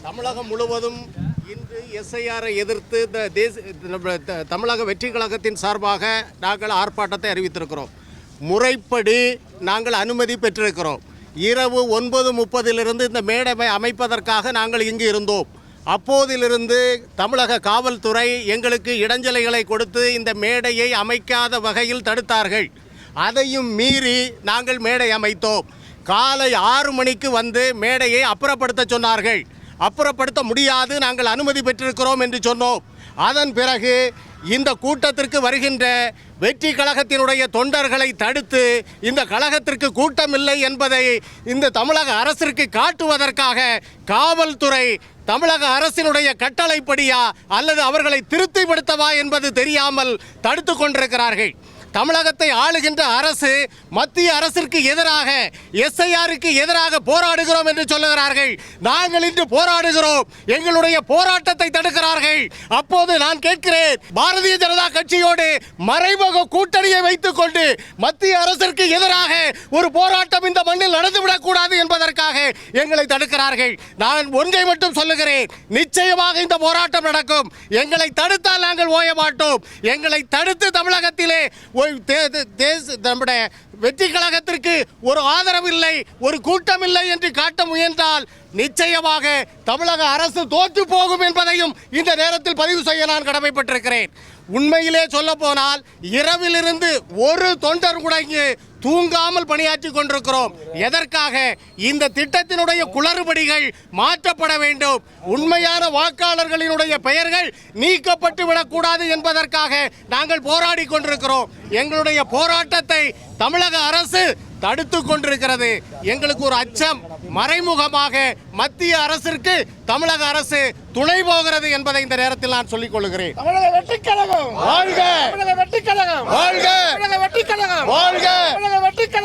தமிழகம் முழுவதும் இன்று எஸ்ஐஆரை எதிர்த்து தமிழக வெற்றி கழகத்தின் சார்பாக நாங்கள் ஆர்ப்பாட்டத்தை அறிவித்திருக்கிறோம். முறைப்படி நாங்கள் அனுமதி பெற்றிருக்கிறோம். இரவு 9:30 இந்த மேடை அமைப்பதற்காக நாங்கள் இங்கு இருந்தோம். அப்போதிலிருந்து தமிழக காவல்துறை எங்களுக்கு இடைஞ்சலைகளை கொடுத்து இந்த மேடையை அமைக்காத வகையில் தடுத்தார்கள். அதையும் மீறி நாங்கள் மேடை அமைத்தோம். காலை 6 மணிக்கு வந்து மேடையை அப்புறப்படுத்த சொன்னார்கள். அப்புறப்படுத்த முடியாது, நாங்கள் அனுமதி பெற்றிருக்கிறோம் என்று சொன்னோம். அதன் பிறகு இந்த கூட்டத்திற்கு வருகின்ற வெற்றி கழகத்தினுடைய தொண்டர்களை தடுத்து இந்த கழகத்திற்கு கூட்டமில்லை என்பதை இந்த தமிழக அரசிற்கு காட்டுவதற்காக காவல்துறை தமிழக அரசினுடைய கட்டளைப்படியா அல்லது அவர்களை திருப்திப்படுத்தவா என்பது தெரியாமல் தடுத்து கொண்டிருக்கிறார்கள். தமிழகத்தை ஆளுகின்ற அரசு மத்திய அரசிற்கு எதிராக எஸ்ஐஆருக்கு எதிராக போராடுகிறோம் என்று சொல்லுகிறார்கள். நாங்கள் இன்று போராடுகிறோம். எங்களுடைய போராட்டத்தை தடுக்கிறார்கள். அப்போது நான் கேட்கிறேன், பாரதிய ஜனதா கட்சியோடு மறைமுக கூட்டணியை வைத்துக் கொண்டு மத்திய அரசிற்கு எதிராக ஒரு போராட்டம் இந்த மண்ணில் நடந்துவிடக் கூடாது என்பதற்காக எங்களை தடுக்கிறார்கள். நான் ஒன்றை மட்டும் சொல்லுகிறேன், நிச்சயமாக இந்த போராட்டம் நடக்கும். எங்களை தடுத்தால் நாங்கள் ஓய மாட்டோம். எங்களை தடுத்து தமிழகத்திலே நம்முடைய வெற்றி கழகத்திற்கு ஒரு ஆதரவு இல்லை, ஒரு கூட்டம் இல்லை என்று காட்ட முயன்றால் நிச்சயமாக தமிழக அரசு தோற்று போகும் என்பதையும் இந்த நேரத்தில் பதிவு செய்ய நான் கடமைப்பட்டிருக்கிறேன். உண்மையிலே சொல்ல போனால் இரவிலிருந்து ஒரு தொண்டர் கூட இங்கு தூங்காமல் பணியாற்றி கொண்டிருக்கிறோம். எதற்காக? இந்த திட்டத்தினுடைய குளறுபடிகள் மாற்றப்பட வேண்டும். உண்மையான வாக்காளர்களினுடைய பெயர்கள் நீக்கப்பட்டு விடக்கூடாது என்பதற்காக நாங்கள் போராடி கொண்டிருக்கிறோம். எங்களுடைய போராட்டத்தை தமிழக அரசு தடுத்து கொண்டிருக்கிறது. எங்களுக்கு ஒரு அச்சம், மறைமுகமாக மத்திய அரசிற்கு தமிழக அரசு துணை போகிறது என்பதை இந்த நேரத்தில் நான் சொல்லிக் கொள்கிறேன். தமிழக வெற்றி கழகம் வாழ்க! தமிழக வெற்றி கழகம் வாழ்க! தமிழக வெற்றி கழகம் வாழ்க! தமிழக வெற்றி கழகம்